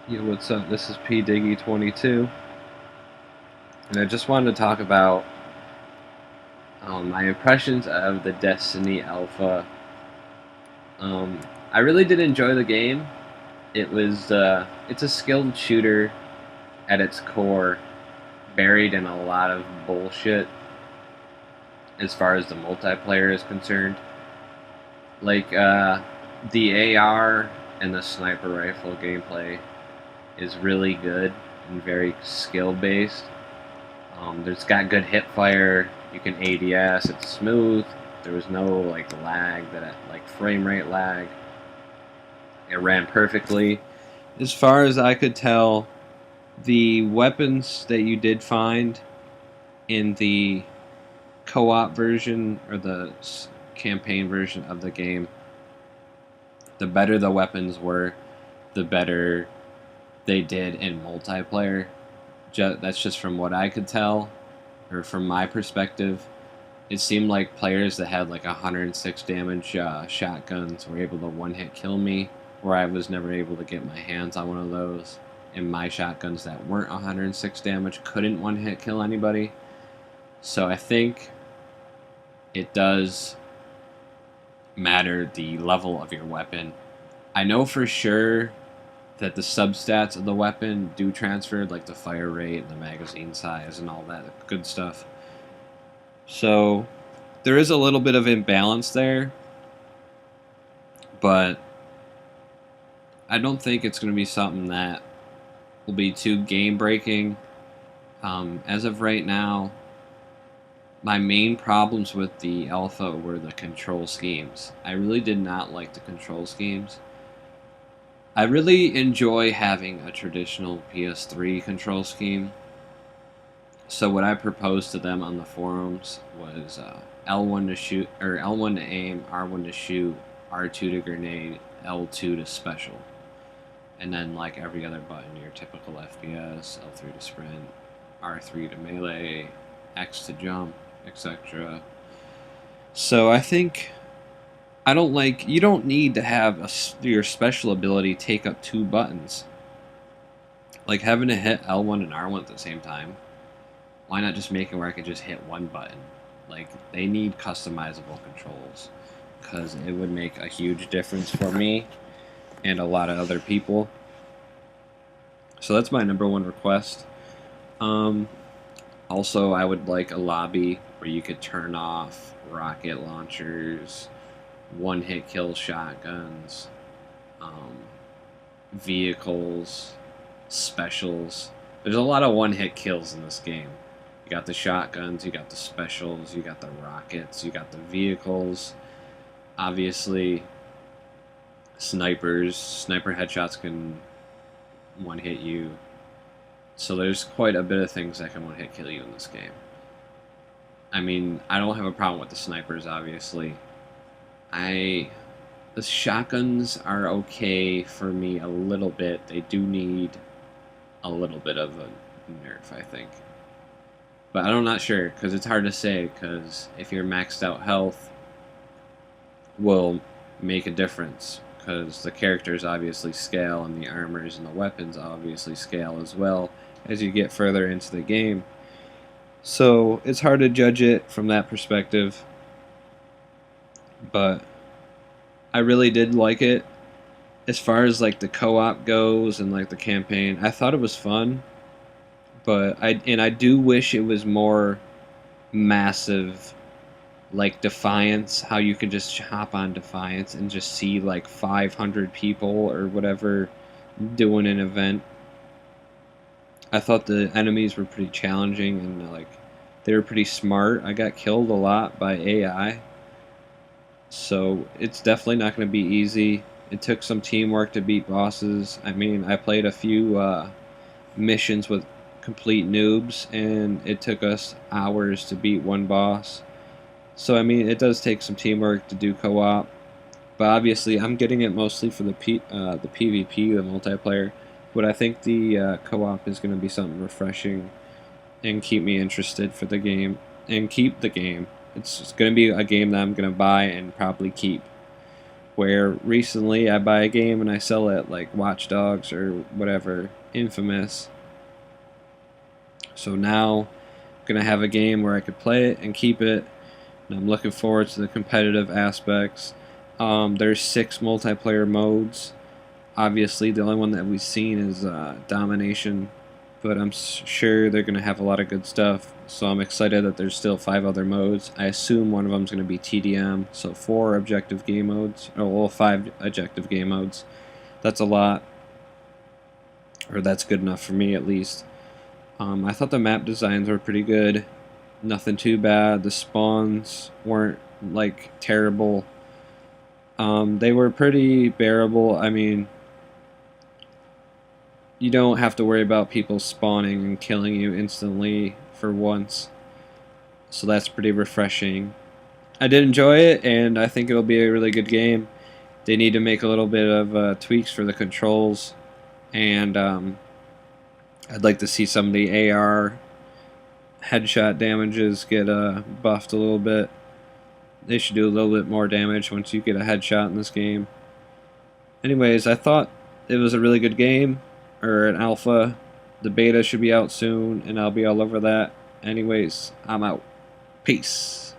Yo, what's up? This is P Diggy 22, and I just wanted to talk about my impressions of the Destiny Alpha. Um, I really did enjoy the game. It's a skilled shooter at its core, buried in a lot of bullshit as far as the multiplayer is concerned. Like the AR and the sniper rifle gameplay is really good and very skill based. There's got good hip fire. You can ADS. It's smooth. There was no lag like frame rate lag. It ran perfectly. As far as I could tell, the weapons that you did find in the co-op version or the campaign version of the game, the better the weapons were, the better they did in multiplayer. That's just from what I could tell, or from my perspective. It seemed like players that had like 106 damage shotguns were able to one hit kill me, where I was never able to get my hands on one of those. And my shotguns that weren't 106 damage couldn't one hit kill anybody. So I think it does matter the level of your weapon. I know for sure that the substats of the weapon do transfer, like the fire rate and the magazine size and all that good stuff. So there is a little bit of imbalance there, but I don't think it's going to be something that will be too game breaking. As of right now, my main problems with the alpha were the control schemes. I really did not like the control schemes. I really enjoy having a traditional PS3 control scheme. So what I proposed to them on the forums was L1 to shoot, or L1 to aim, R1 to shoot, R2 to grenade, L2 to special, and then like every other button, your typical FPS, L3 to sprint, R3 to melee, X to jump, etc. So I think I don't like you don't need to have your special ability take up two buttons. Like having to hit L1 and R1 at the same time. Why not just make it where I could just hit one button? Like they need customizable controls because it would make a huge difference for me and a lot of other people. So that's my number one request. Um, Also, I would like a lobby where you could turn off rocket launchers, one hit kill shotguns, um, vehicles, specials. There's a lot of one hit kills in this game. You got the shotguns, you got the specials, you got the rockets, you got the vehicles. Obviously, sniper headshots can one hit you. So there's quite a bit of things that can one hit kill you in this game. I mean, I don't have a problem with the snipers, obviously. I The shotguns are okay for me a little bit. They do need a little bit of a nerf, I think. But I'm not sure because it's hard to say. Because if you're maxed out health, will make a difference. Because the characters obviously scale, and the armors and the weapons obviously scale as well as you get further into the game. So it's hard to judge it from that perspective. But I really did like it. As far as like the co-op goes and like the campaign, I thought it was fun, but I do wish it was more massive, like Defiance, how you could just hop on Defiance and just see like 500 people or whatever doing an event. I thought the enemies were pretty challenging and like they were pretty smart. I got killed a lot by AI, so it's definitely not going to be easy. It took some teamwork to beat bosses. I mean, I played a few missions with complete noobs, and it took us hours to beat one boss. So, I mean, it does take some teamwork to do co-op. But obviously, I'm getting it mostly for the PvP, the multiplayer. But I think the co-op is going to be something refreshing and keep me interested for the game and keep the game. It's going to be a game that I'm going to buy and probably keep. where recently I buy a game and I sell it, like Watch Dogs or whatever, Infamous. So now I'm going to have a game where I could play it and keep it, and I'm looking forward to the competitive aspects. There's 6 multiplayer modes. Obviously, the only one that we've seen is Domination, but I'm sure they're going to have a lot of good stuff. So I'm excited that there's still 5 other modes. I assume one of them is going to be TDM, so 4 objective game modes, or well, 5 objective game modes. That's a lot, or that's good enough for me at least. I thought the map designs were pretty good. Nothing too bad. The spawns weren't like terrible. They were pretty bearable. I mean, you don't have to worry about people spawning and killing you instantly for once. So that's pretty refreshing. I did enjoy it, and I think it'll be a really good game. They need to make a little bit of tweaks for the controls, and I'd like to see some of the AR headshot damages get buffed a little bit. They should do a little bit more damage once you get a headshot in this game. Anyways, I thought it was a really good game, or an alpha. The beta should be out soon, and I'll be all over that. Anyways, I'm out. Peace.